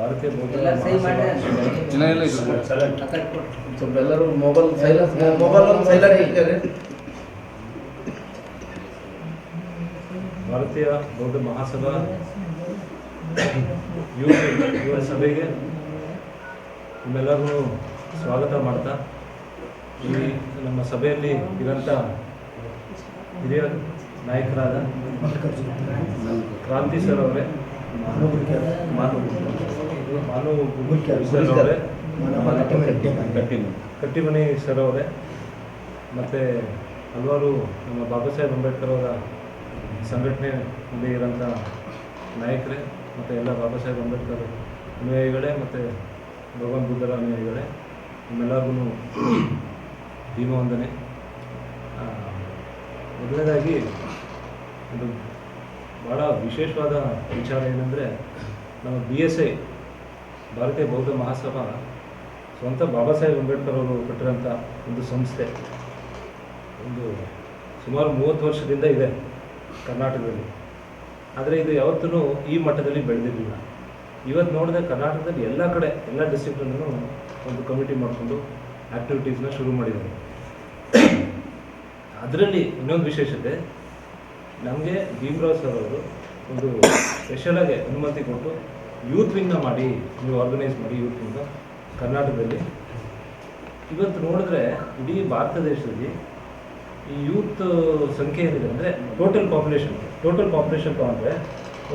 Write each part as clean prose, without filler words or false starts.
ಭಾರತೀಯ ಬೌದ್ಧ ಸ್ವಲ್ಪ ಎಲ್ಲರೂ ಮೊಬೈಲ್ ಸೈಲೆಂಟ್ ಭಾರತೀಯ ಬೌದ್ಧ ಮಹಾಸಭಾ ಯುವ ಸಭೆಗೆ ನಿಮ್ಮೆಲ್ಲರೂ ಸ್ವಾಗತ ಮಾಡ್ತಾ, ಈ ನಮ್ಮ ಸಭೆಯಲ್ಲಿ ಇರೋಂಥ ಹಿರಿಯ ನಾಯಕರಾದ ಕ್ರಾಂತಿ ಸರ್ ಅವರೇ, ಸರ್ ಅವರೇ, ಕಟ್ಟಿಮನಿ ಸರ್ ಅವರೇ, ಮತ್ತು ಹಲವಾರು ನಮ್ಮ ಬಾಬಾ ಸಾಹೇಬ್ ಅಂಬೇಡ್ಕರ್ ಅವರ ಸಂಘಟನೆಯಲ್ಲಿ ಇರೋಂಥ ನಾಯಕರೇ, ಮತ್ತು ಎಲ್ಲ ಬಾಬಾ ಸಾಹೇಬ್ ಅಂಬೇಡ್ಕರ್ ಅನುಯಾಯಿಗಳೇ ಮತ್ತು ಭಗವಾನ್ ಬುದ್ಧರ ಅನುಯಾಯಿಗಳೇ, ನಿಮ್ಮೆಲ್ಲರಿಗೂ ಭೀಮವಂದನೆ. ಮೊದಲನೇದಾಗಿ ಒಂದು ಭಾಳ ವಿಶೇಷವಾದ ವಿಚಾರ ಏನಂದರೆ, ನಮ್ಮ BSI ಭಾರತೀಯ ಬೌದ್ಧ ಮಹಾಸಭಾ ಸ್ವಂತ ಬಾಬಾ ಸಾಹೇಬ್ ಅಂಬೇಡ್ಕರ್ ಅವರು ಕಟ್ಟಿರೋಂಥ ಒಂದು ಸಂಸ್ಥೆ. ಒಂದು ಸುಮಾರು 30 ವರ್ಷದಿಂದ ಇದೆ ಕರ್ನಾಟಕದಲ್ಲಿ. ಆದರೆ ಇದು ಯಾವತ್ತೂ ಈ ಮಟ್ಟದಲ್ಲಿ ಬೆಳೆದಿರಲಿಲ್ಲ. ಇವತ್ತು ನೋಡಿದ್ರೆ ಕರ್ನಾಟಕದಲ್ಲಿ ಎಲ್ಲ ಕಡೆ, ಎಲ್ಲ ಡಿಸ್ಟ್ರಿಕ್ಟಲ್ಲೂ ಒಂದು ಕಮಿಟಿ ಮಾಡಿಕೊಂಡು ಆ್ಯಕ್ಟಿವಿಟೀಸ್ನ ಶುರು ಮಾಡಿದ್ದಾರೆ. ಅದರಲ್ಲಿ ಇನ್ನೊಂದು ವಿಶೇಷತೆ, ನಮಗೆ ಭೀಮರಾವ್ ಸರ್ ಅವರು ಒಂದು ಸ್ಪೆಷಲಾಗಿ ಅನುಮತಿ ಕೊಟ್ಟು ಯೂತ್ ವಿಂಗ್ನ ಮಾಡಿ, ನೀವು ಆರ್ಗನೈಸ್ ಮಾಡಿ ಯೂತ್ ವಿಂಗ್ನ ಕರ್ನಾಟಕದಲ್ಲಿ. ಇವತ್ತು ನೋಡಿದ್ರೆ ಇಡೀ ಭಾರತ ದೇಶದಲ್ಲಿ ಈ ಯೂತ್ ಸಂಖ್ಯೆ ಏನಿದೆ ಅಂದರೆ ಟೋಟಲ್ ಪಾಪ್ಯುಲೇಷನ್ ತಗೊಂಡ್ರೆ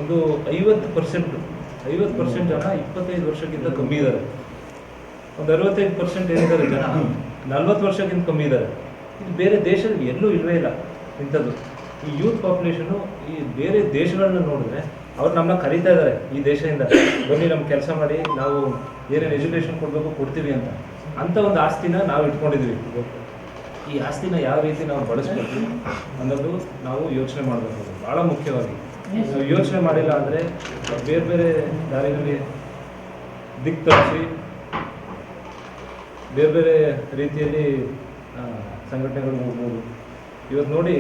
ಒಂದು 50% ಜನ 25 ವರ್ಷಕ್ಕಿಂತ ಕಮ್ಮಿ ಇದ್ದಾರೆ. ಒಂದು 65% ಏನಿದ್ದಾರೆ ಜನ 40 ವರ್ಷಕ್ಕಿಂತ ಕಮ್ಮಿ ಇದ್ದಾರೆ. ಇದು ಬೇರೆ ದೇಶದಲ್ಲಿ ಎಲ್ಲೂ ಇಲ್ಲವೇ ಇಲ್ಲ ಇಂಥದ್ದು. ಈ ಯೂತ್ ಪಾಪ್ಯುಲೇಷನು ಈ ಬೇರೆ ದೇಶಗಳನ್ನ ನೋಡಿದ್ರೆ ಅವ್ರು ನಮ್ಮನ್ನ ಕರೀತಾ ಇದ್ದಾರೆ, ಈ ದೇಶದಿಂದ ಬನ್ನಿ ನಮ್ಮ ಕೆಲಸ ಮಾಡಿ, ನಾವು ಏನೇನು ಎಜುಕೇಷನ್ ಕೊಡಬೇಕು ಕೊಡ್ತೀವಿ ಅಂತ ಒಂದು ಆಸ್ತಿನ ನಾವು ಇಟ್ಕೊಂಡಿದ್ದೀವಿ. ಈ ಆಸ್ತಿನ ಯಾವ ರೀತಿ ನಾವು ಬಳಸ್ಬೇಕು ಅನ್ನೋದು ನಾವು ಯೋಚನೆ ಮಾಡಬೇಕು. ಭಾಳ ಮುಖ್ಯವಾಗಿ ನಾವು ಯೋಚನೆ ಮಾಡಿಲ್ಲ ಅಂದರೆ ಬೇರೆ ಬೇರೆ ದಾರಿಗಳಲ್ಲಿ ದಿಕ್ಕು ತಪ್ಪಿಸಿ ಬೇರೆ ಬೇರೆ ರೀತಿಯಲ್ಲಿ ಸಂಘಟನೆಗಳು ಹೋಗ್ಬೋದು. ಇವತ್ತು ನೋಡಿ,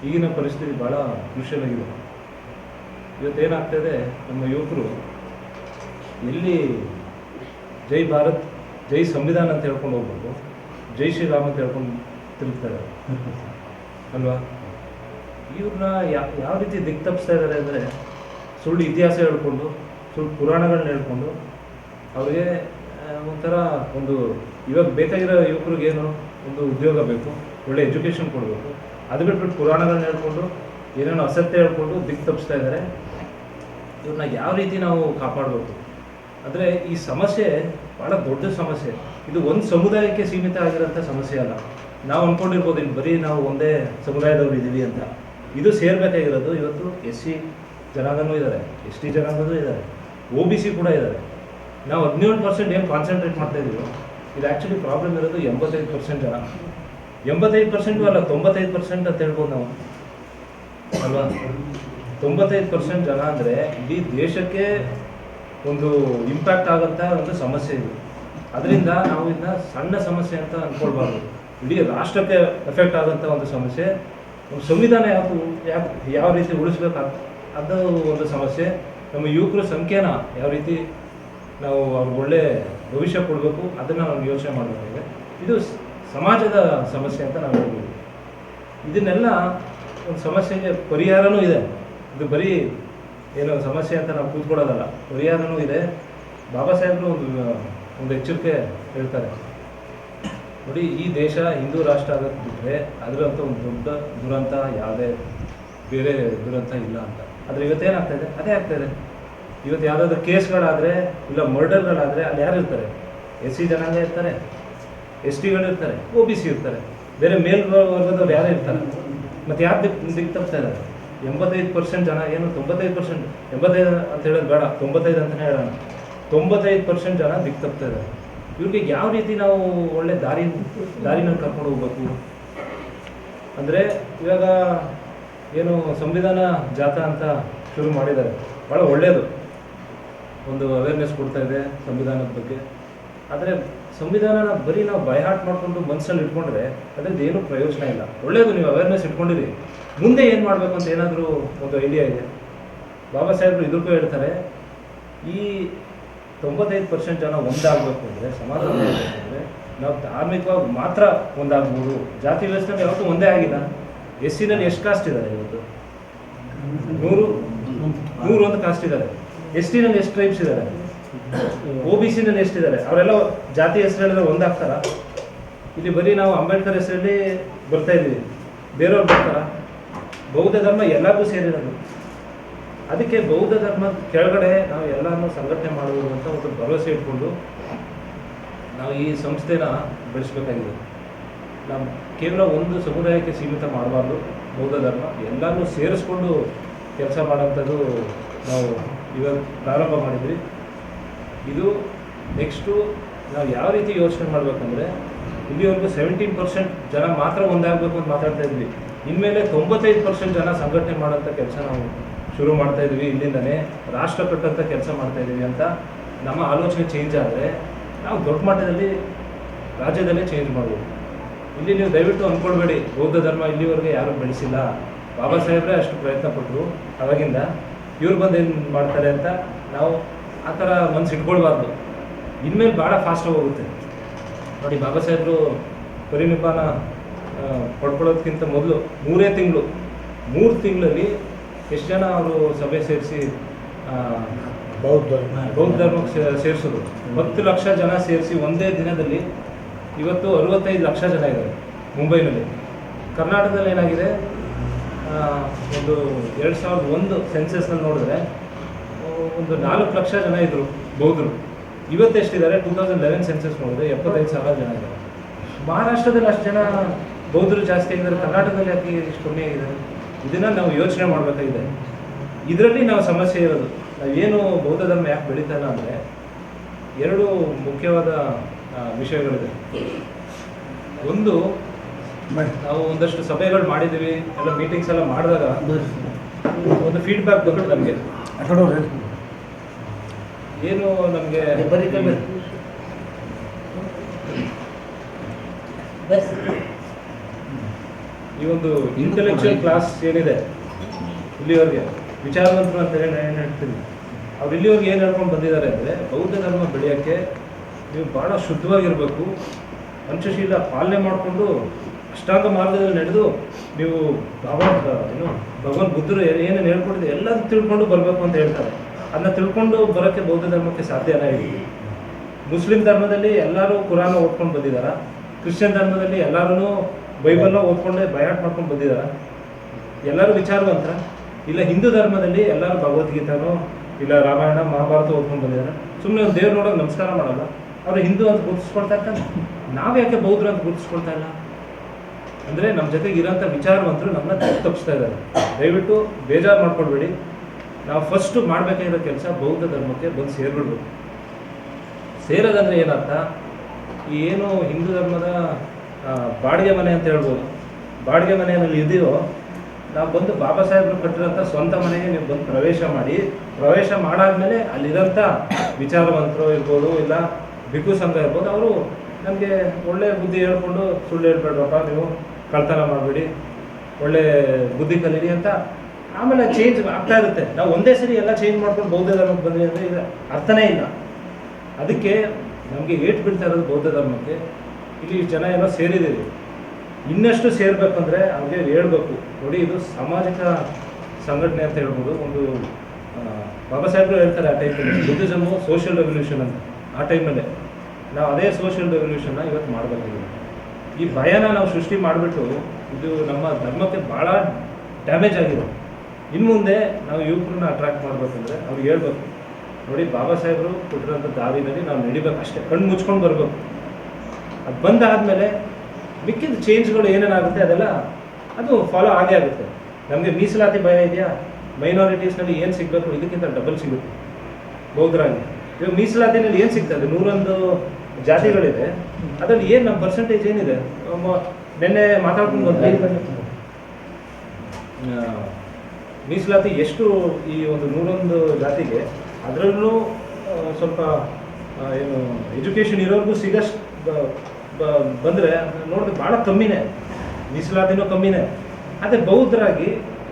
ಈಗಿನ ಪರಿಸ್ಥಿತಿ ಭಾಳ ಕ್ರೂಷಿಯಲ್ ಆಗಿದೆ. ಇವತ್ತೇನಾಗ್ತಾಯಿದೆ, ನಮ್ಮ ಯುವಕರು ಎಲ್ಲಿ ಜೈ ಭಾರತ್, ಜೈ ಸಂವಿಧಾನ ಅಂತ ಹೇಳ್ಕೊಂಡು ಹೋಗ್ಬೇಕು, ಜೈ ಶ್ರೀರಾಮ್ ಅಂತ ಹೇಳ್ಕೊಂಡು ತಿರುಗ್ತಾರೆ ಅಲ್ವಾ? ಇವ್ರನ್ನ ಯಾವ ರೀತಿ ದಿಕ್ಕು ತಪ್ಪಿಸ್ತಾ ಇದ್ದಾರೆ ಅಂದರೆ, ಸುಳ್ಳು ಇತಿಹಾಸ ಹೇಳ್ಕೊಂಡು, ಸುಳ್ಳು ಪುರಾಣಗಳನ್ನ ಹೇಳ್ಕೊಂಡು, ಅವ್ರಿಗೆ ಒಂಥರ ಒಂದು ಇವಾಗ ಬೇಕಾಗಿರೋ ಯುವಕರಿಗೇನು ಒಂದು ಉದ್ಯೋಗ ಬೇಕು, ಒಳ್ಳೆ ಎಜುಕೇಷನ್ ಕೊಡಬೇಕು, ಅದು ಬಿಟ್ಬಿಟ್ಟು ಪುರಾಣಗಳನ್ನ ಹೇಳ್ಕೊಂಡು ಏನೇನೋ ಅಸತ್ಯ ಹೇಳ್ಕೊಂಡು ದಿಕ್ಕು ತಪ್ಪಿಸ್ತಾ ಇದ್ದಾರೆ. ಇವ್ರನ್ನ ಯಾವ ರೀತಿ ನಾವು ಕಾಪಾಡಬೇಕು ಅಂದರೆ, ಈ ಸಮಸ್ಯೆ ಭಾಳ ದೊಡ್ಡ ಸಮಸ್ಯೆ. ಇದು ಒಂದು ಸಮುದಾಯಕ್ಕೆ ಸೀಮಿತ ಆಗಿರೋಂಥ ಸಮಸ್ಯೆ ಅಲ್ಲ. ನಾವು ಅಂದ್ಕೊಂಡಿರ್ಬೋದು ಇಲ್ಲಿ ಬರೀ ನಾವು ಒಂದೇ ಸಮುದಾಯದವರು ಇದ್ದೀವಿ ಅಂತ. ಇದು ಸೇರಬೇಕಾಗಿರೋದು ಇವತ್ತು SC ಜನಾಂಗನೂ ಇದ್ದಾರೆ, ST ಜನಾಂಗನೂ ಇದ್ದಾರೆ, OBC ಕೂಡ ಇದ್ದಾರೆ. ನಾವು 17% ಏನು ಕಾನ್ಸಂಟ್ರೇಟ್ ಮಾಡ್ತಾ ಇದ್ದೀವಿ, ಇದು ಆ್ಯಕ್ಚುಲಿ ಪ್ರಾಬ್ಲಮ್ ಇರೋದು 85% ಜನ. 85% ಅಲ್ಲ, 95% ಅಂತ ಹೇಳ್ಬೋದು ನಾವು ಅಲ್ವಾ? 95% ಜನ ಅಂದರೆ ಇಡೀ ದೇಶಕ್ಕೆ ಒಂದು ಇಂಪ್ಯಾಕ್ಟ್ ಆಗೋಂಥ ಒಂದು ಸಮಸ್ಯೆ ಇದು. ಅದರಿಂದ ನಾವು ಇದನ್ನ ಸಣ್ಣ ಸಮಸ್ಯೆ ಅಂತ ಅಂದ್ಕೊಳ್ಬಾರ್ದು. ಇಡೀ ರಾಷ್ಟ್ರಕ್ಕೆ ಎಫೆಕ್ಟ್ ಆಗೋಂಥ ಒಂದು ಸಮಸ್ಯೆ. ಒಂದು ಸಂವಿಧಾನ ಯಾವ ರೀತಿ ಉಳಿಸ್ಬೇಕು ಅದು ಒಂದು ಸಮಸ್ಯೆ. ನಮ್ಮ ಯುವಕರ ಸಂಖ್ಯೆನ ಯಾವ ರೀತಿ ನಾವು ಅವ್ರಿಗೆ ಒಳ್ಳೆ ಭವಿಷ್ಯ ಕೊಡಬೇಕು ಅದನ್ನು ನಾವು ಯೋಚನೆ ಮಾಡಬೇಕಾಗಿದೆ. ಇದು ಸಮಾಜದ ಸಮಸ್ಯೆ ಅಂತ ನಾವು ಹೇಳ್ಬೋದು. ಇದನ್ನೆಲ್ಲ ಒಂದು ಸಮಸ್ಯೆಗೆ ಪರಿಹಾರನೂ ಇದೆ. ಇದು ಬರೀ ಏನೋ ಸಮಸ್ಯೆ ಅಂತ ನಾವು ಕೂತ್ಕೊಳ್ಳೋದಲ್ಲ, ಪರಿಹಾರನೂ ಇದೆ. ಬಾಬಾ ಸಾಹೇಬರು ಒಂದು ಎಚ್ಚರಿಕೆ ಹೇಳ್ತಾರೆ ನೋಡಿ, ಈ ದೇಶ ಹಿಂದೂ ರಾಷ್ಟ್ರ ಆಗೋದು ಬಿಟ್ಟರೆ ಅದರಂತ ಒಂದು ದೊಡ್ಡ ದುರಂತ ಯಾವುದೇ ಬೇರೆ ದುರಂತ ಇಲ್ಲ ಅಂತ. ಆದರೆ ಇವತ್ತೇನಾಗ್ತಾಯಿದೆ, ಅದೇ ಆಗ್ತಾಯಿದೆ. ಇವತ್ತು ಯಾವುದಾದ್ರೂ ಕೇಸ್ಗಳಾದರೆ ಇಲ್ಲ ಮರ್ಡರ್ಗಳಾದರೆ ಅಲ್ಲಿ ಯಾರು ಇರ್ತಾರೆ? SC ಜನಾಂಗ ಇರ್ತಾರೆ, STಗಳು ಇರ್ತಾರೆ, OBC ಇರ್ತಾರೆ, ಬೇರೆ ಮೇಲ್ವರ್ಗದವ್ರು ಯಾರು ಇರ್ತಾರೆ. ಮತ್ತು ಯಾರು ದಿಕ್ಕು ತಪ್ಪಿಸ್ತಾ ಇದ್ದಾರೆ? 85% ಜನ, ಏನು 95%, 85 ಅಂತ ಹೇಳೋದು ಬೇಡ, 95 ಅಂತಲೇ ಹೇಳೋಣ. 95% ಜನ ದಿಕ್ಕು ತಪ್ಪಿಸ್ತಾ ಇದ್ದಾರೆ. ಇವ್ರಿಗೆ ಯಾವ ರೀತಿ ನಾವು ಒಳ್ಳೆ ದಾರಿನಲ್ಲಿ ಕರ್ಕೊಂಡು ಹೋಗ್ಬೇಕು ಅಂದರೆ, ಇವಾಗ ಏನು ಸಂವಿಧಾನ ಜಾಥಾ ಅಂತ ಶುರು ಮಾಡಿದ್ದಾರೆ, ಭಾಳ ಒಳ್ಳೆಯದು. ಒಂದು ಅವೇರ್ನೆಸ್ ಕೊಡ್ತಾ ಇದೆ ಸಂವಿಧಾನದ ಬಗ್ಗೆ. ಆದರೆ ಸಂವಿಧಾನನ ಬರೀ ನಾವು ಬೈಹಾಟ್ ಮಾಡಿಕೊಂಡು ಮನಸ್ಸಲ್ಲಿ ಇಟ್ಕೊಂಡ್ರೆ ಅದರಿಂದ ಏನೂ ಪ್ರಯೋಜನ ಇಲ್ಲ. ಒಳ್ಳೆಯದು, ನೀವು ಅವೇರ್ನೆಸ್ ಇಟ್ಕೊಂಡಿರಿ. ಮುಂದೆ ಏನು ಮಾಡಬೇಕು ಅಂತ ಏನಾದರೂ ಒಂದು ಐಡಿಯಾ ಇದೆ? ಬಾಬಾ ಸಾಹೇಬರು ಇದಕ್ಕೂ ಹೇಳ್ತಾರೆ, ಈ 95% ಜನ ಒಂದಾಗಬೇಕು ಅಂದರೆ, ಸಮಾಧಾನ ಅಂದರೆ ನಾವು ಧಾರ್ಮಿಕವಾಗಿ ಮಾತ್ರ ಒಂದಾಗ್ಬೋದು. ಜಾತಿ ವ್ಯವಸ್ಥೆ ಯಾವತ್ತೂ ಒಂದೇ ಆಗಿಲ್ಲ. ಎಸ್ ಸಿನಲ್ಲಿ ಎಷ್ಟು ಕಾಸ್ಟ್ ಇದ್ದಾರೆ ಇವತ್ತು? 101 ಕಾಸ್ಟ್ ಇದ್ದಾರೆ. ಎಸ್ ಟಿನಲ್ಲಿ ಎಷ್ಟು ಟ್ರೈಬ್ಸ್ ಇದ್ದಾರೆ? ಒ ಬಿ ಸಿನಲ್ಲಿ ಎಷ್ಟಿದ್ದಾರೆ? ಅವರೆಲ್ಲ ಜಾತಿ ಹೆಸರು ಹೇಳಿದ್ರೆ ಒಂದಾಗ್ತಾರ? ಇಲ್ಲಿ ಬರೀ ನಾವು ಅಂಬೇಡ್ಕರ್ ಹೆಸರಲ್ಲಿ ಬರ್ತಾ ಇದ್ದೀವಿ, ಬೇರೆಯವ್ರು ಬರ್ತಾರ? ಬೌದ್ಧ ಧರ್ಮ ಎಲ್ಲರಿಗೂ ಸೇರಿರೋದು. ಅದಕ್ಕೆ ಬೌದ್ಧ ಧರ್ಮ ಕೆಳಗಡೆ ನಾವು ಎಲ್ಲರನ್ನೂ ಸಂಘಟನೆ ಮಾಡುವುದು ಅಂತ ಒಂದು ಭರವಸೆ ಇಟ್ಕೊಂಡು ನಾವು ಈ ಸಂಸ್ಥೆನ ಬೆಳೆಸಬೇಕಾಗಿದೆ. ನಾವು ಕೇವಲ ಒಂದು ಸಮುದಾಯಕ್ಕೆ ಸೀಮಿತ ಮಾಡಬಾರ್ದು. ಬೌದ್ಧ ಧರ್ಮ ಎಲ್ಲರನ್ನೂ ಸೇರಿಸ್ಕೊಂಡು ಕೆಲಸ ಮಾಡೋಂಥದ್ದು ನಾವು ಇವಾಗ ಪ್ರಾರಂಭ ಮಾಡಿದ್ವಿ. ಇದು ನೆಕ್ಸ್ಟು ನಾವು ಯಾವ ರೀತಿ ಯೋಚನೆ ಮಾಡಬೇಕಂದ್ರೆ, ಇಲ್ಲಿವರೆಗೂ 17% ಜನ ಮಾತ್ರ ಒಂದಾಗಬೇಕು ಅಂತ ಮಾತಾಡ್ತಾ ಇದ್ವಿ. ಇನ್ಮೇಲೆ 95% ಜನ ಸಂಘಟನೆ ಮಾಡೋಂಥ ಕೆಲಸ ನಾವು ಶುರು ಮಾಡ್ತಾ ಇದ್ವಿ. ಇಲ್ಲಿಂದನೇ ರಾಷ್ಟ್ರ ಕಟ್ಟೋಂಥ ಕೆಲಸ ಮಾಡ್ತಾ ಇದ್ದೀವಿ ಅಂತ ನಮ್ಮ ಆಲೋಚನೆ ಚೇಂಜ್ ಆದರೆ ನಾವು ದೊಡ್ಡ ಮಟ್ಟದಲ್ಲಿ ರಾಜ್ಯದಲ್ಲೇ ಚೇಂಜ್ ಮಾಡ್ಬೋದು. ಇಲ್ಲಿ ನೀವು ದಯವಿಟ್ಟು ಅಂದ್ಕೊಳ್ಬೇಡಿ ಬೌದ್ಧ ಧರ್ಮ ಇಲ್ಲಿವರೆಗೆ ಯಾರೂ ಬೆಳೆಸಿಲ್ಲ, ಬಾಬಾ ಸಾಹೇಬ್ರೆ ಅಷ್ಟು ಪ್ರಯತ್ನ ಪಟ್ಟರು ಅವಾಗಿಂದ, ಇವ್ರು ಬಂದು ಏನು ಮಾಡ್ತಾರೆ ಅಂತ ನಾವು ಆ ಥರ ಮನಸ್ಸು ಇಟ್ಕೊಳ್ಬಾರ್ದು. ಇನ್ಮೇಲೆ ಭಾಳ ಫಾಸ್ಟಾಗಿ ಹೋಗುತ್ತೆ ನೋಡಿ. ಬಾಬಾ ಸಾಹೇಬರು ಪರಿನಿಬ್ಬಾನ ಪಡ್ಕೊಳ್ಳೋದಕ್ಕಿಂತ ಮೊದಲು 3 ತಿಂಗಳಲ್ಲಿ ಎಷ್ಟು ಜನ ಅವರು ಸಭೆ ಸೇರಿಸಿ ಬೌದ್ಧ ಧರ್ಮಕ್ಕೆ ಸೇರಿಸೋದು? 10 ಲಕ್ಷ ಜನ ಸೇರಿಸಿ ಒಂದೇ ದಿನದಲ್ಲಿ ಇವತ್ತು 65 ಲಕ್ಷ ಜನ ಇದ್ದಾರೆ ಮುಂಬೈನಲ್ಲಿ. ಕರ್ನಾಟಕದಲ್ಲಿ ಏನಾಗಿದೆ, ಒಂದು 2001 ಸೆನ್ಸಸ್ನಲ್ಲಿ ನೋಡಿದ್ರೆ ಒಂದು 4 ಲಕ್ಷ ಜನ ಇದ್ದರು ಬೌದ್ಧರು. ಇವತ್ತು ಎಷ್ಟಿದ್ದಾರೆ? 2011 ಸೆನ್ಸಸ್ ನೋಡಿದ್ರೆ 75,000 ಜನ ಇದ್ದಾರೆ. ಮಹಾರಾಷ್ಟ್ರದಲ್ಲಿ ಅಷ್ಟು ಜನ ಬೌದ್ಧರು ಜಾಸ್ತಿ ಆಗಿದ್ದಾರೆ, ಕರ್ನಾಟಕದಲ್ಲಿ ಯಾಕೆ ಇಷ್ಟು ಕಮ್ಮಿ ಆಗಿದ್ದಾರೆ? ಇದನ್ನು ನಾವು ಯೋಚನೆ ಮಾಡಬೇಕಾಗಿದೆ. ಇದರಲ್ಲಿ ನಾವು ಸಮಸ್ಯೆ ಇರೋದು. ನಾವೇನು ಬೌದ್ಧ ಧರ್ಮ ಯಾಕೆ ಬೆಳೀತಲ್ಲ ಅಂದರೆ 2 ಮುಖ್ಯವಾದ ವಿಷಯಗಳಿದೆ. ಒಂದು, ನಾವು ಒಂದಷ್ಟು ಸಭೆಗಳು ಮಾಡಿದ್ದೀವಿ, ಎಲ್ಲ ಮೀಟಿಂಗ್ಸ್ ಎಲ್ಲ ಮಾಡಿದಾಗ ಒಂದು ಫೀಡ್ಬ್ಯಾಕ್ ಬಂತು ನಮಗೆ. ಏನು ನಮಗೆ ಈ ಒಂದು ಇಂಟೆಲೆಕ್ಚುಯಲ್ ಕ್ಲಾಸ್ ಏನಿದೆ ಇಲ್ಲಿವರೆಗೆ, ವಿಚಾರವಂತರು ಅಂತ ಹೇಳಿ ಏನು ಹೇಳ್ತೀನಿ, ಅವ್ರು ಇಲ್ಲಿವರೆಗೆ ಏನು ಹೇಳ್ಕೊಂಡು ಬಂದಿದ್ದಾರೆ ಅಂದರೆ, ಬೌದ್ಧ ಧರ್ಮ ಬೆಳೆಯೋಕ್ಕೆ ನೀವು ಭಾಳ ಶುದ್ಧವಾಗಿರಬೇಕು, ಪಂಚಶೀಲ ಪಾಲನೆ ಮಾಡಿಕೊಂಡು ಅಷ್ಟಾಂಗ ಮಾರ್ಗದಲ್ಲಿ ನಡೆದು ನೀವು ಭಗವಾನ್ ಬುದ್ಧರು ಏನೇನು ಹೇಳ್ಕೊಟ್ಟಿದೆ ಎಲ್ಲದೂ ತಿಳ್ಕೊಂಡು ಬರಬೇಕು ಅಂತ ಹೇಳ್ತಾರೆ. ಅದನ್ನ ತಿಳ್ಕೊಂಡು ಬರೋಕ್ಕೆ ಬೌದ್ಧ ಧರ್ಮಕ್ಕೆ ಸಾಧ್ಯನೇ ಇಲ್ಲ. ಮುಸ್ಲಿಂ ಧರ್ಮದಲ್ಲಿ ಎಲ್ಲರೂ ಕುರಾನ ಓದ್ಕೊಂಡು ಬಂದಿದ್ದಾರ, ಕ್ರಿಶ್ಚಿಯನ್ ಧರ್ಮದಲ್ಲಿ ಎಲ್ಲರೂ ಬೈಬಲ್ನ ಓದ್ಕೊಂಡೆ ಬಯಾಟ್ ಮಾಡ್ಕೊಂಡು ಬಂದಿದ್ದಾರ, ಎಲ್ಲರೂ ವಿಚಾರವಂತರ. ಇಲ್ಲ ಹಿಂದೂ ಧರ್ಮದಲ್ಲಿ ಎಲ್ಲರೂ ಭಗವದ್ಗೀತಾನೋ ಇಲ್ಲ ರಾಮಾಯಣ ಮಹಾಭಾರತ ಓದ್ಕೊಂಡು ಬಂದಿದ್ದಾರೆ. ಸುಮ್ಮನೆ ಒಂದು ದೇವ್ರು ನೋಡೋಕೆ ನಮಸ್ಕಾರ ಮಾಡಲ್ಲ, ಅವರು ಹಿಂದೂ ಅಂತ ಗುರುತಿಸ್ಕೊಳ್ತಾ ಇರ್ತಾರೆ. ನಾವು ಯಾಕೆ ಬೌದ್ಧರು ಅಂತ ಗುರುತಿಸ್ಕೊಳ್ತಾ ಇಲ್ಲ ಅಂದರೆ, ನಮ್ಮ ಜೊತೆಗೆ ಇರೋಂಥ ವಿಚಾರವಂತರು ನಮ್ಮನ್ನ ತಪ್ಪಿಸ್ತಾ ಇದ್ದಾರೆ. ದಯವಿಟ್ಟು ಬೇಜಾರು ಮಾಡ್ಕೊಳ್ಬೇಡಿ. ನಾವು ಫಸ್ಟು ಮಾಡಬೇಕಾಗಿರೋ ಕೆಲಸ ಬೌದ್ಧ ಧರ್ಮಕ್ಕೆ ಬಂದು ಸೇರ್ಬಿಡ್ಬೇಕು. ಸೇರೋದಂದರೆ ಏನರ್ಥ, ಈ ಏನು ಹಿಂದೂ ಧರ್ಮದ ಬಾಡಿಗೆ ಮನೆ ಅಂತ ಹೇಳ್ಬೋದು, ಬಾಡಿಗೆ ಮನೆಯಲ್ಲಿ ಇದೆಯೋ, ನಾವು ಬಂದು ಬಾಬಾ ಸಾಹೇಬರು ಕಟ್ಟಿರೋಂಥ ಸ್ವಂತ ಮನೆಗೆ ನೀವು ಬಂದು ಪ್ರವೇಶ ಮಾಡಾದ್ಮೇಲೆ ಅಲ್ಲಿರೋಂಥ ವಿಚಾರವಂತರು ಇರ್ಬೋದು, ಇಲ್ಲ ಭಿಕ್ಷು ಸಂಘ ಇರ್ಬೋದು, ಅವರು ನಮಗೆ ಒಳ್ಳೆ ಬುದ್ಧಿ ಹೇಳ್ಕೊಂಡು, ಸುಳ್ಳು ಹೇಳ್ಬೇಡ್ರಪ್ಪ, ನೀವು ಕಳ್ತನ ಮಾಡಬೇಡಿ, ಒಳ್ಳೆ ಬುದ್ಧಿ ಕಲೀರಿ ಅಂತ ಆಮೇಲೆ ಚೇಂಜ್ ಆಗ್ತಾ ಇರುತ್ತೆ. ನಾವು ಒಂದೇ ಸರಿ ಎಲ್ಲ ಚೇಂಜ್ ಮಾಡ್ಕೊಂಡು ಬೌದ್ಧ ಧರ್ಮಕ್ಕೆ ಬಂದ್ವಿ ಅಂದರೆ ಇದು ಅರ್ಥನೇ ಇಲ್ಲ. ಅದಕ್ಕೆ ನಮಗೆ ಏಟ್ ಬೀಳ್ತಾ ಇರೋದು ಬೌದ್ಧ ಧರ್ಮಕ್ಕೆ. ಇಲ್ಲಿ ಜನ ಏನೋ ಸೇರಿದ್ದೀವಿ, ಇನ್ನಷ್ಟು ಸೇರಬೇಕಂದ್ರೆ ಅವ್ರಿಗೆ ಹೇಳ್ಬೇಕು, ನೋಡಿ ಇದು ಸಾಮಾಜಿಕ ಸಂಘಟನೆ ಅಂತ ಹೇಳ್ಬೋದು. ಒಂದು ಬಾಬಾ ಸಾಹೇಬರು ಹೇಳ್ತಾರೆ ಆ ಟೈಮಲ್ಲಿ, ಬುದ್ಧಿಸಮು ಸೋಷಿಯಲ್ ರೆವಲ್ಯೂಷನ್ ಅಂತ. ಆ ಟೈಮಲ್ಲೇ ನಾವು ಅದೇ ಸೋಷಿಯಲ್ ರೆವಲ್ಯೂಷನ್ನ ಇವತ್ತು ಮಾಡಬೇಕಾಗಿದೆ. ಈ ಭಯನ ನಾವು ಸೃಷ್ಟಿ ಮಾಡಿಬಿಟ್ಟು ಇದು ನಮ್ಮ ಧರ್ಮಕ್ಕೆ ಭಾಳ ಡ್ಯಾಮೇಜ್ ಆಗಿದೆ. ಇನ್ನು ಮುಂದೆ ನಾವು ಯುವಕರನ್ನ ಅಟ್ರಾಕ್ಟ್ ಮಾಡಬೇಕಂದ್ರೆ ಅವ್ರಿಗೆ ಹೇಳ್ಬೇಕು, ನೋಡಿ ಬಾಬಾ ಸಾಹೇಬರು ಕೊಟ್ಟಿರೋಂಥ ದಾರಿನಲ್ಲಿ ನಾವು ನಡಿಬೇಕು, ಅಷ್ಟೇ ಕಣ್ಣು ಮುಚ್ಕೊಂಡು ಬರಬೇಕು. ಅದು ಬಂದಾದಮೇಲೆ ಮಿಕ್ಕಿದ ಚೇಂಜ್ಗಳು ಏನೇನಾಗುತ್ತೆ ಅದೆಲ್ಲ ಅದು ಫಾಲೋ ಆಗೇ ಆಗುತ್ತೆ. ನಮಗೆ ಮೀಸಲಾತಿ ಭಯ ಇದೆಯಾ? ಮೈನಾರಿಟೀಸ್ನಲ್ಲಿ ಏನು ಸಿಗಬೇಕು ಇದಕ್ಕಿಂತ ಡಬಲ್ ಸಿಗುತ್ತೆ ಬೌದ್ಧರಾಗಿ. ಇವಾಗ ಮೀಸಲಾತಿನಲ್ಲಿ ಏನು ಸಿಗ್ತದೆ? 101 ಜಾತಿಗಳಿದೆ, ಅದರಲ್ಲಿ ಏನು ನಮ್ಮ ಪರ್ಸೆಂಟೇಜ್ ಏನಿದೆ? ನಿನ್ನೆ ಮಾತಾಡ್ಕೊಂಡು ಬಂದು ಮೀಸಲಾತಿ ಎಷ್ಟು ಈ ಒಂದು 101 ಜಾತಿಗೆ, ಅದರಲ್ಲೂ ಸ್ವಲ್ಪ ಏನು ಎಜುಕೇಷನ್ ಇರೋರ್ಗೂ ಸಿಗಷ್ಟು ಬಂದರೆ ನೋಡಿದ್ರೆ ಭಾಳ ಕಮ್ಮಿನೇ, ಮೀಸಲಾತಿನೂ ಕಮ್ಮಿನೇ. ಅದೇ ಬೌದ್ಧರಾಗಿ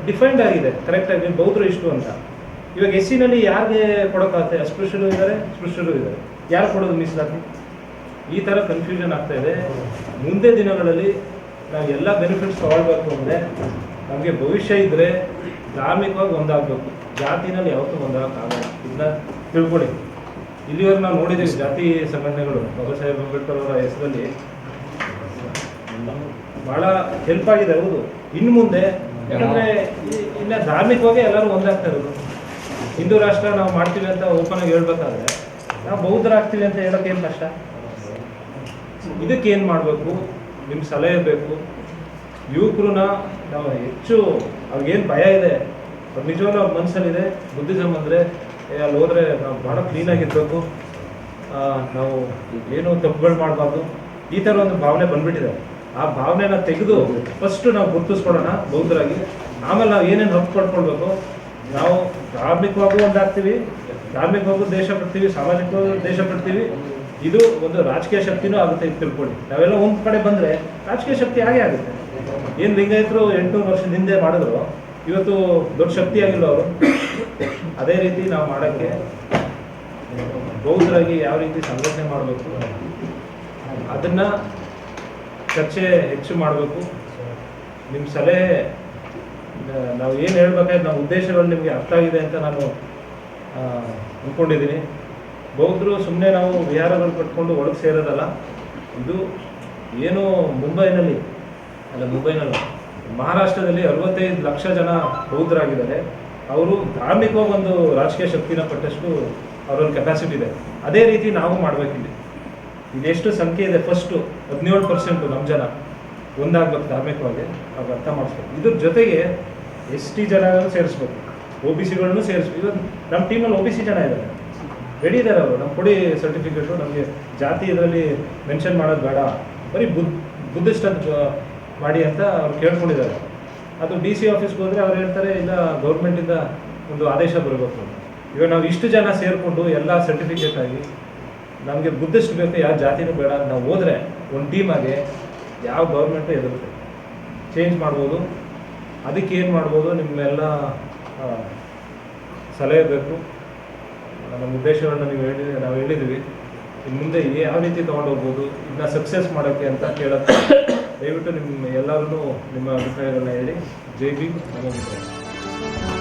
ಡಿಫೈನ್ಡ್ ಆಗಿದೆ ಕರೆಕ್ಟಾಗಿ, ಬೌದ್ಧರು ಇಷ್ಟು ಅಂತ. ಇವಾಗ ಎಸ್ ಸಿನಲ್ಲಿ ಯಾರಿಗೆ ಕೊಡೋಕ್ಕಾಗುತ್ತೆ? ಅಸ್ಪೃಶ್ಯರು ಇದ್ದಾರೆ, ಸ್ಪೃಶ್ಯರು ಇದ್ದಾರೆ, ಯಾರು ಕೊಡೋದು ಮೀಸಲಾತಿ? ಈ ಥರ ಕನ್ಫ್ಯೂಷನ್ ಆಗ್ತಾ ಇದೆ. ಮುಂದೆ ದಿನಗಳಲ್ಲಿ ನಾವು ಎಲ್ಲ ಬೆನಿಫಿಟ್ಸ್ ತಗೊಳ್ಬೇಕು ಅಂದರೆ ನಮಗೆ ಭವಿಷ್ಯ ಇದ್ದರೆ ಧಾರ್ಮಿಕವಾಗಿ ಒಂದಾಗಬೇಕು, ಜಾತಿನಲ್ಲಿ ಯಾವತ್ತೂ ಒಂದಾಗಕ್ಕಾಗಲ್ಲ. ಇದನ್ನ ತಿಳ್ಕೊಳ್ಳಿ. ಇಲ್ಲಿವರೆಗೆ ನಾವು ನೋಡಿದ್ದೀವಿ ಜಾತಿ ಸಂಘಟನೆಗಳು ಬಾಬಾ ಸಾಹೇಬ್ ಅಂಬೇಡ್ಕರ್ ಅವರ ಹೆಸರಲ್ಲಿ ಭಾಳ ಹೆಲ್ಪ್ ಆಗಿದೆ. ಹೌದು, ಇನ್ನು ಮುಂದೆ ಯಾಕಂದರೆ ಇನ್ನು ಧಾರ್ಮಿಕವಾಗಿ ಎಲ್ಲರೂ ಒಂದಾಗ್ತಾ ಇರೋದು. ಹಿಂದೂ ರಾಷ್ಟ್ರ ನಾವು ಮಾಡ್ತೀವಿ ಅಂತ ಓಪನ್ ಆಗಿ ಹೇಳ್ಬೇಕಾದ್ರೆ ನಾವು ಬೌದ್ಧರಾಗ್ತೀವಿ ಅಂತ ಹೇಳೋಕೆ ಏನು ಕಷ್ಟ? ಇದಕ್ಕೇನು ಮಾಡಬೇಕು? ನಿಮ್ಮ ಸಲಹೆ ಬೇಕು. ಯುವಕರನ್ನ ನಾವು ಹೆಚ್ಚು ಅವ್ರಿಗೇನು ಭಯ ಇದೆ, ಅವ್ರು ನಿಜವಾಗ್ಲೂ ಅವ್ರ ಮನಸ್ಸಲ್ಲಿದೆ ಬುದ್ಧಿಸಮ್ ಅಂದರೆ ಅಲ್ಲಿ ಹೋದರೆ ನಾವು ಭಾಳ ಕ್ಲೀನಾಗಿರಬೇಕು, ನಾವು ಏನು ತಪ್ಪುಗಳು ಮಾಡಬಾರ್ದು, ಈ ಥರ ಒಂದು ಭಾವನೆ ಬಂದ್ಬಿಟ್ಟಿದೆ. ಆ ಭಾವನೆನ ತೆಗೆದು ಫಸ್ಟು ನಾವು ಗುರುತಿಸ್ಕೊಡೋಣ ಬೌದ್ಧರಾಗಿ. ಆಮೇಲೆ ನಾವು ಏನೇನು ಹಕ್ಕು ಪಡ್ಕೊಳ್ಬೇಕು, ನಾವು ಧಾರ್ಮಿಕವಾಗೂ ಒಂದಾಗ್ತೀವಿ, ಧಾರ್ಮಿಕವಾಗೂ ದೇಶ ಪಡ್ತೀವಿ, ಸಾಮಾಜಿಕವಾಗೂ ದೇಶ ಪಡ್ತೀವಿ. ಇದು ಒಂದು ರಾಜಕೀಯ ಶಕ್ತಿನೂ ಆಗುತ್ತೆ. ಇದು ತಿಳ್ಕೊಳ್ಳಿ. ನಾವೆಲ್ಲ ಒಂದು ಕಡೆ ಬಂದರೆ ರಾಜಕೀಯ ಶಕ್ತಿ ಹಾಗೇ ಆಗುತ್ತೆ. ಏನು ಲಿಂಗಾಯತರು 800 ವರ್ಷದ ಹಿಂದೆ ಮಾಡಿದ್ರು, ಇವತ್ತು ದೊಡ್ಡ ಶಕ್ತಿ ಆಗಿಲ್ಲ ಅವರು. ಅದೇ ರೀತಿ ನಾವು ಮಾಡೋಕ್ಕೆ ಬೌದ್ಧರಾಗಿ ಯಾವ ರೀತಿ ಸಂಘಟನೆ ಮಾಡಬೇಕು ಅದನ್ನು ಚರ್ಚೆ ಹೆಚ್ಚು ಮಾಡಬೇಕು. ನಿಮ್ಮ ಸಲಹೆ ನಾವು ಏನು ಹೇಳ್ಬೇಕಾದ್ರೆ ನಮ್ಮ ಉದ್ದೇಶಗಳು ನಿಮಗೆ ಅರ್ಥ ಆಗಿದೆ ಅಂತ ನಾನು ಅಂದ್ಕೊಂಡಿದ್ದೀನಿ. ಬೌದ್ಧರು ಸುಮ್ಮನೆ ನಾವು ವಿಹಾರಗಳು ಕಟ್ಕೊಂಡು ಒಳಗೆ ಸೇರೋದಲ್ಲ. ಇದು ಏನು ಮುಂಬೈನಲ್ಲಿ ಮಹಾರಾಷ್ಟ್ರದಲ್ಲಿ 65 ಲಕ್ಷ ಜನ ಬೌದ್ಧರಾಗಿದ್ದಾರೆ. ಅವರು ಧಾರ್ಮಿಕವಾಗಿ ಒಂದು ರಾಜಕೀಯ ಶಕ್ತಿನ ಪಟ್ಟಷ್ಟು ಅವರೊಂದು ಕೆಪಾಸಿಟಿ ಇದೆ. ಅದೇ ರೀತಿ ನಾವು ಮಾಡಬೇಕಿದೆ. ಇದೆಷ್ಟು ಸಂಖ್ಯೆ ಇದೆ? ಫಸ್ಟು 17% ನಮ್ಮ ಜನ ಒಂದಾಗಬೇಕು ಧಾರ್ಮಿಕವಾಗಿ, ಅವ್ರಿಗೆ ಅರ್ಥ ಮಾಡಿಸ್ಬೇಕು. ಇದ್ರ ಜೊತೆಗೆ ST ಜನಗಳನ್ನು ಸೇರಿಸ್ಬೇಕು, OBCಗಳನ್ನು ಸೇರಿಸ್ಬೇಕು. ಇವತ್ತು ನಮ್ಮ ಟೀಮಲ್ಲಿ OBC ಜನ ಇದ್ದಾರೆ, ರೆಡಿ ಇದ್ದಾರೆ. ಅವರು ನಮ್ಮ ಕೊಡಿ ಸರ್ಟಿಫಿಕೇಟು, ನಮಗೆ ಜಾತಿ ಇದರಲ್ಲಿ ಮೆನ್ಷನ್ ಮಾಡೋದು ಬೇಡ, ಬರೀ ಬುದ್ಧಿಸ್ಟ್ ಅಂತ ಮಾಡಿ ಅಂತ ಅವ್ರು ಕೇಳ್ಕೊಂಡಿದ್ದಾರೆ. ಅದು DC ಆಫೀಸ್ಗೆ ಹೋದರೆ ಅವ್ರು ಹೇಳ್ತಾರೆ ಇಲ್ಲ ಗೌರ್ಮೆಂಟಿಂದ ಒಂದು ಆದೇಶ ಬರಬೇಕು. ಇವಾಗ ನಾವು ಇಷ್ಟು ಜನ ಸೇರಿಕೊಂಡು ಎಲ್ಲ ಸರ್ಟಿಫಿಕೇಟ್ ಆಗಿ ನಮಗೆ ಬುದ್ಧಿಸ್ಟ್ ಬೇಕು, ಯಾವ ಜಾತಿನೂ ಬೇಡ ಅಂತ ನಾವು ಹೋದರೆ ಒಂದು ಟೀಮಾಗೆ ಯಾವ ಗೌರ್ಮೆಂಟು ಎದುರುತ್ತೆ, ಚೇಂಜ್ ಮಾಡ್ಬೋದು. ಅದಕ್ಕೆ ಏನು ಮಾಡ್ಬೋದು? ನಿಮ್ಮೆಲ್ಲ ಸಲಹೆ ಬೇಕು. ನಮ್ಮ ಉದ್ದೇಶಗಳನ್ನ ನಾವು ಹೇಳಿದ್ದೀವಿ. ಇನ್ನು ಮುಂದೆ ಯಾವ ರೀತಿ ತೊಗೊಂಡೋಗ್ಬೋದು, ಇದನ್ನ ಸಕ್ಸಸ್ ಮಾಡೋಕ್ಕೆ ಅಂತ ಕೇಳೋಕ್ಕೆ ದಯವಿಟ್ಟು ನಿಮ್ಮ ಎಲ್ಲರೂ ನಿಮ್ಮ ಅಭಿಪ್ರಾಯಗಳನ್ನ ಹೇಳಿ. ಜೈ ಭೀಮ್. ನಮ್ಮ ಅಭಿಪ್ರಾಯ.